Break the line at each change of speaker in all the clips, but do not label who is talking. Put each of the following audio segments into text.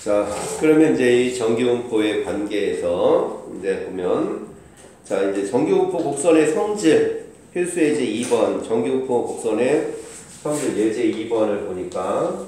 자, 그러면 이제 이 정기분포의 관계에서 이제 보면, 자, 이제 정기분포 곡선의 성질, 필수 예제 2번, 정기분포 곡선의 성질 예제 2번을 보니까,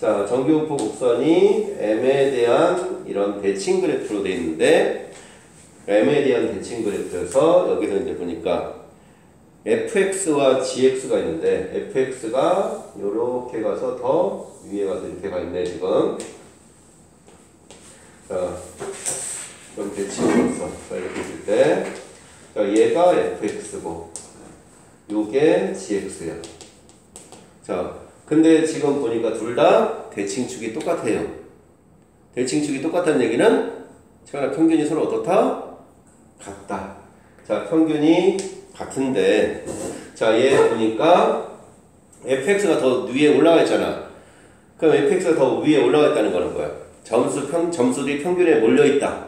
자, 정기분포 곡선이 M에 대한 이런 대칭 그래프로 되어 있는데, M에 대한 대칭 그래프에서 여기서 이제 보니까 fx와 gx가 있는데, fx가 요렇게 가서 더 위에 가서 이렇게 가 있네, 지금. 자, 그럼 대칭으로서. 자, 이렇게 있을 때. 자, 얘가 fx고, 요게 gx야. 자, 근데 지금 보니까 둘 다 대칭축이 똑같아요. 대칭축이 똑같다는 얘기는, 자, 평균이 서로 어떻다? 같다. 자, 평균이 같은데, 자, 얘 보니까 fx가 더 위에 올라가 있잖아. 그럼 fx가 더 위에 올라가 있다는 거는 뭐야? 점수들이 평균에 몰려있다.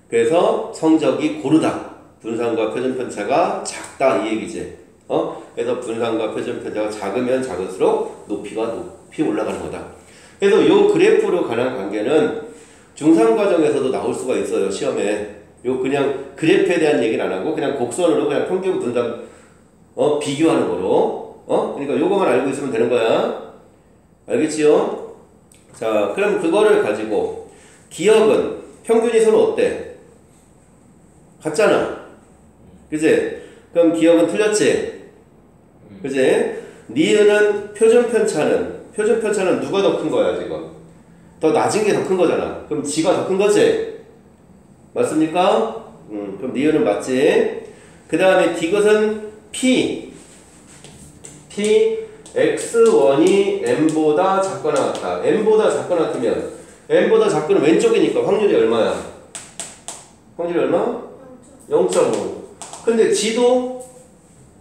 그래서 성적이 고르다. 분산과 표준편차가 작다, 이 얘기지. 그래서 분산과 표준편차가 작으면 작을수록 높이가 높이 올라가는 거다. 그래서 요 그래프로 관한 관계는 중상과정에서도 나올 수가 있어요, 시험에. 요 그냥 그래프에 대한 얘기는 안 하고 그냥 곡선으로 그냥 평균 분산 비교하는 거로. 그러니까 요거만 알고 있으면 되는 거야. 알겠지요? 자, 그럼 그거를 가지고 기억은 평균이 서로 어때? 같잖아. 그지? 그럼 기억은 틀렸지? 그지? 니은은 표준편차는 누가 더 큰 거야, 지금? 더 낮은 게 더 큰 거잖아. 그럼 지가 더 큰 거지? 맞습니까? 그럼 니은은 맞지? 그 다음에 디귿은 P X1이 M보다 작거나 같다. M보다 작거나 같으면 M보다 작거나 왼쪽이니까 확률이 얼마야? 확률이 얼마? 0.5. 근데 G도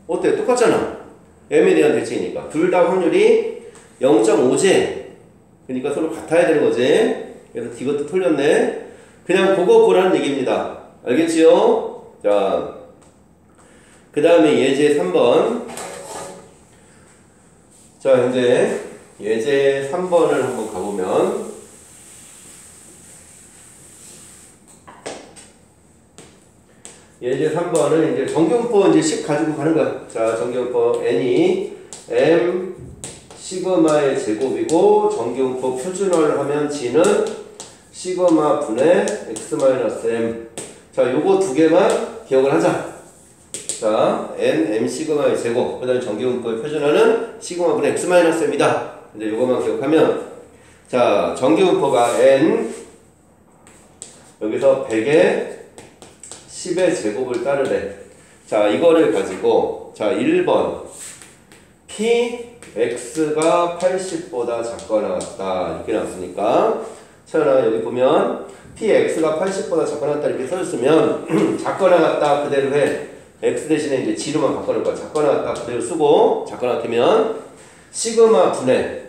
어때? 똑같잖아. M에 대한 대칭이니까. 둘 다 확률이 0.5지? 그러니까 서로 같아야 되는 거지. 그래서 디귿도 틀렸네. 그냥 그거 보라는 얘기입니다. 알겠지요? 자, 그 다음에 예제 3번. 자, 이제 예제 3번을 한번 가보면, 예제 3번은 이제 정기분포 이제 10 가지고 가는 거야. 자, 정기분포 n이 m 시그마의 제곱이고, 정기분포 표준화를 하면 g는 시그마 분의 x-m. 자, 요거 두 개만 기억을 하자. 자, m 시그마의 제곱. 그 다음에 정기분포의 표준화는 시그마 분의 x-m이다. 이제 요거만 기억하면, 자, 정기분포가 n, 여기서 100에 10의 제곱을 따르래. 자, 이거를 가지고, 자, 1번. px가 80보다 작거나 같다. 이렇게 나왔으니까. 자, 여기 보면 px가 80보다 작거나 같다 이렇게 써줬으면 작거나 같다 그대로 해. x 대신에 이제 g로만 바꿔놓을 거야. 작거나 같다 그대로 쓰고, 작거나 같으면 시그마 분의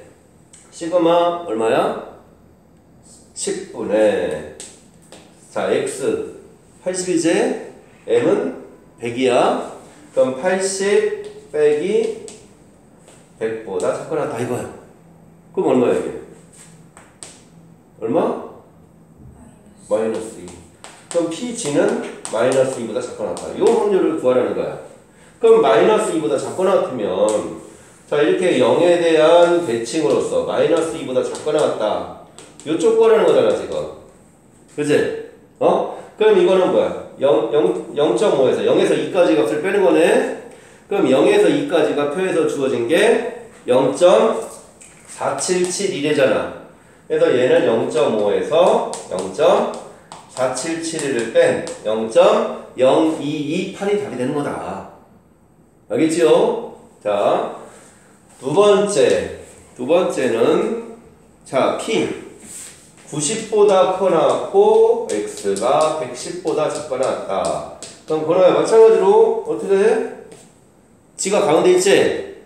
시그마 얼마야? 10분의, 자, x 80이지? m은 100이야. 그럼 80 빼기 100보다 작거나 같다 이거야. 그럼 얼마야 이게? 얼마? 마이너스 2. 그럼 PG는 마이너스 2보다 작거나 같다. 이 확률을 구하라는 거야. 그럼 마이너스 2보다 작거나 같으면, 자, 이렇게 0에 대한 대칭으로서 마이너스 2보다 작거나 같다. 요쪽 거라는 거잖아, 지금. 그치? 그럼 이거는 뭐야? 0.5에서 0에서 2까지 값을 빼는 거네? 그럼 0에서 2까지가 표에서 주어진 게 0.4771이잖아. 그래서 얘는 0.5에서 0.4771을 뺀 0.0228이 답이 되는 거다. 알겠지요? 자, 두 번째는, 자, P 90보다 커나 같고 X가 110보다 작거나 같다. 그럼 번호야 마찬가지로 어떻게 돼? G가 가운데 있지?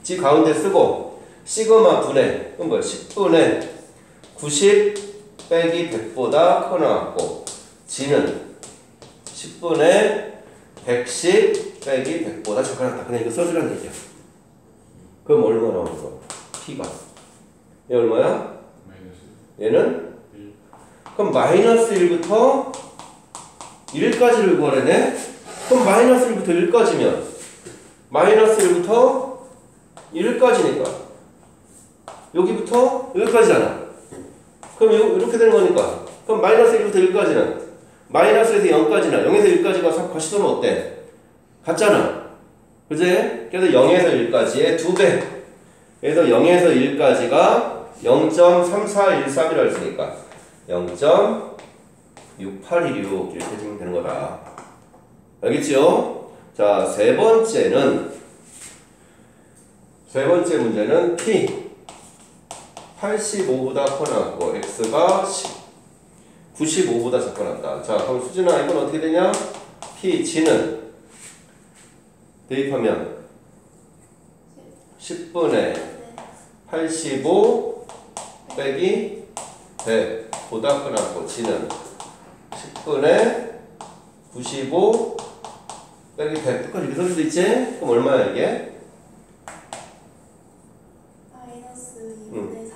G 가운데 쓰고 시그마 분의, 그럼 뭐야? 10분의 90 빼기 100보다 커나 같고, G는 10분의 110 빼기 100보다 작거나 같다. 그냥 이거 써주라는 얘기야. 그럼 얼마 나오는 거? P가. 얘 얼마야? 얘는 그럼 마이너스 1부터 1까지를 구하래네. 그럼 마이너스 1부터 1까지면 마이너스 1부터 1까지니까 여기부터 여기까지잖아. 그럼 이렇게 되는 거니까 그럼 마이너스 1부터 1까지는 마이너스에서 0까지나 0에서 1까지가 과시도는 어때? 같잖아. 그지? 그래서 0에서 1까지의 2배. 그래서 0에서 1까지가 0.3413이라고 했으니까 0.6816 이렇게 주면 되는 거다. 알겠지요? 자, 세 번째 문제는 P 85보다 커나고 X가 95보다 작고 났다. 자, 그럼 수진아 이건 어떻게 되냐? P, G는 대입하면 10분의 85 빼기 100 보다 커나고 G는 10분의 95 빼기 100 똑같이 이렇게 설 수도 있지? 그럼 얼마야 이게?
마이너스 2분의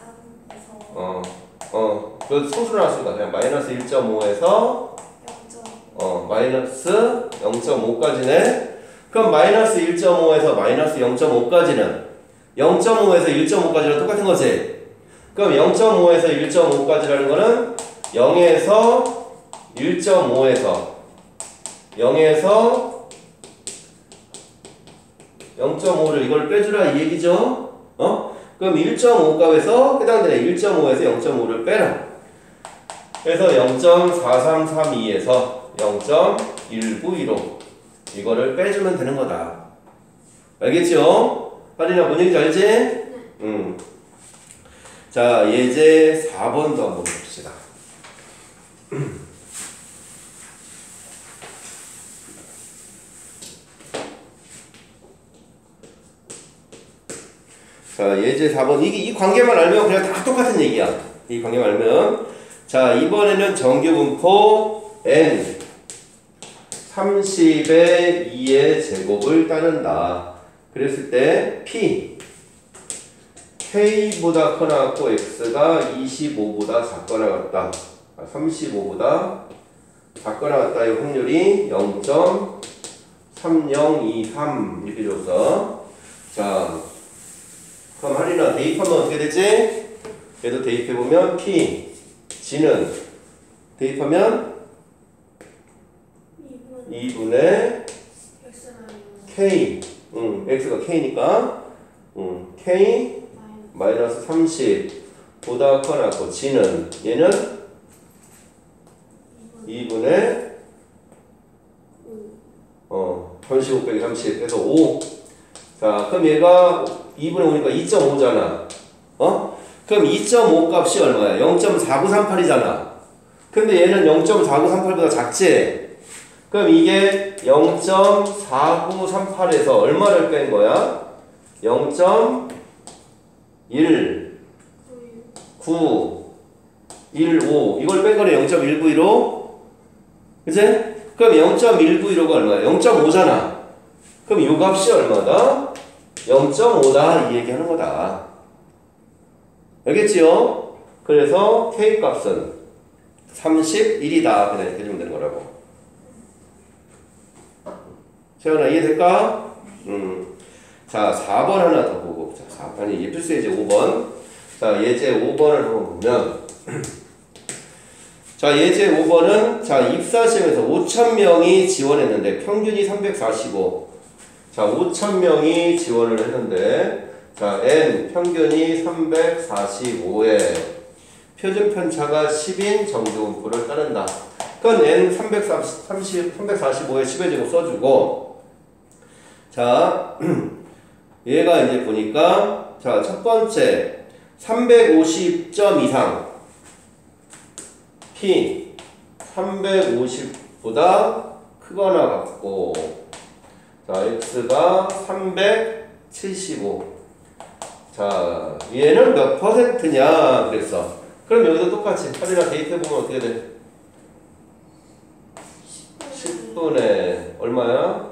3에서
그 소수로 나왔으니까 그냥 마이너스 1.5에서
0.5
마이너스 0.5까지네. 그럼 마이너스 1.5에서 마이너스 0.5까지는 0.5에서 1.5까지랑 똑같은 거지. 그럼 0.5에서 1.5까지라는 거는 0에서 0.5를 이걸 빼주라 이 얘기죠. 그럼 1.5 값에서 해당되는 1.5에서 0.5를 빼라. 그래서 0.4332에서 0.1915 이거를 빼주면 되는 거다. 알겠죠? 하린아 뭔 얘기인지 알지? 네. 자, 예제 4번도 한번 봅시다. 자, 예제 4번. 이 관계만 알면 그냥 다 똑같은 얘기야. 이 관계만 알면. 자, 이번에는 정규분포 n 30의 2의 제곱을 따른다. 그랬을 때 p k보다 커나 같고 x가 25보다 작거나 같다. 35보다 작거나 같다. 이 확률이 0.3023 이렇게 줬어. 자, 그럼 하리나 대입하면 어떻게 되지? 얘도 대입해보면 P, G는 대입하면 2분의 K, X가 K니까 K 마이너스 30보다 커나고 G는 얘는 2분의 35 빼기 30 해서 5. 자, 그럼 얘가 2분의 5니까 2.5잖아. 그럼 2.5 값이 얼마야? 0.4938이잖아. 근데 얘는 0.4938보다 작지? 그럼 이게 0.4938에서 얼마를 뺀 거야? 0.1915 이걸 뺀 거네. 0.1915 그치? 그럼 0.1915가 얼마야? 0.5잖아. 그럼 요 값이 얼마다? 0.5다 이 얘기하는 거다. 알겠지요? 그래서 K 값은 31이다. 그냥 이렇게 주면 되는 거라고. 세연아 이해될까? 자, 4번 하나 더 보고. 자, 아니, 필수 예제 5번. 자, 예제 5번을 한번 보면. 자, 예제 5번은, 자, 입사시험에서 5,000명이 지원했는데, 평균이 345. 자, 5,000명이 지원을 했는데, 자, N 평균이 345에 표준 편차가 10인 정규분포를 따른다. 그건 N 345에 10의 제곱 써주고, 자, 얘가 이제 보니까, 자, 첫 번째, 350점 이상, P 350보다 크거나 같고, 자, X가 375. 자, 얘는 몇 퍼센트냐 그랬어. 그럼 여기도 똑같이 할인아 대입해보면 어떻게 돼? 10분의 얼마야?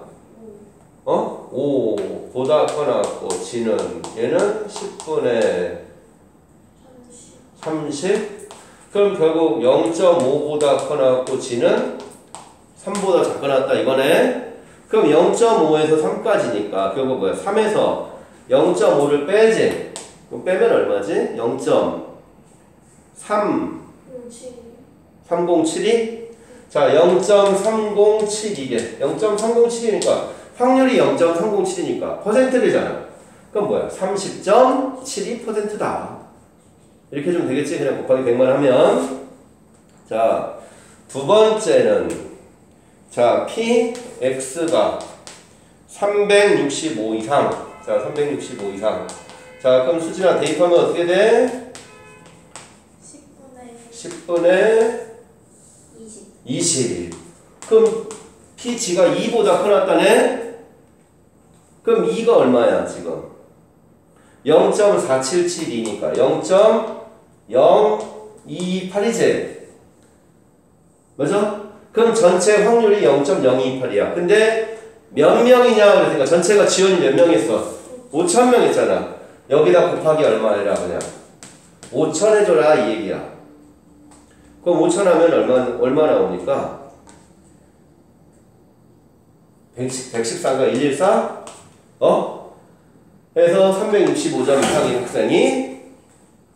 5보다 커나 같고 G는 얘는 10분의 30 그럼 결국 0.5보다 커나왔고 g는 3보다 작아났다 이거네. 그럼 0.5에서 3까지니까 결국 뭐야? 3에서 0.5를 빼지. 그럼 빼면 얼마지? 0.3 307이? 자, 0.307이게 0.307이니까 확률이 0.307이니까 퍼센트이잖아. 그럼 뭐야? 30.72%다. 이렇게 해주면 되겠지? 그냥 곱하기 100만 하면. 자, 두 번째는 자, PX가 365 이상. 자, 365 이상. 자, 그럼 수진아 대입하면 어떻게 돼? 10분의 20. 그럼 PG가 2보다 커났다네? 그럼 2가 얼마야 지금? 0.477이니까 0.028이지? 맞아? 그럼 전체 확률이 0.028이야. 근데 몇 명이냐 그랬으니까 전체가 지원이 몇 명 했어? 5,000명 했잖아. 여기다 곱하기 얼마라 그냥 5,000 해줘라 이 얘기야. 그럼 5,000 하면 얼마 나오니까 114인가 114? 해서 365점 이상인 학생이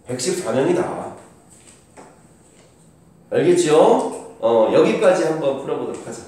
114명이다. 알겠죠? 여기까지 한번 풀어보도록 하자.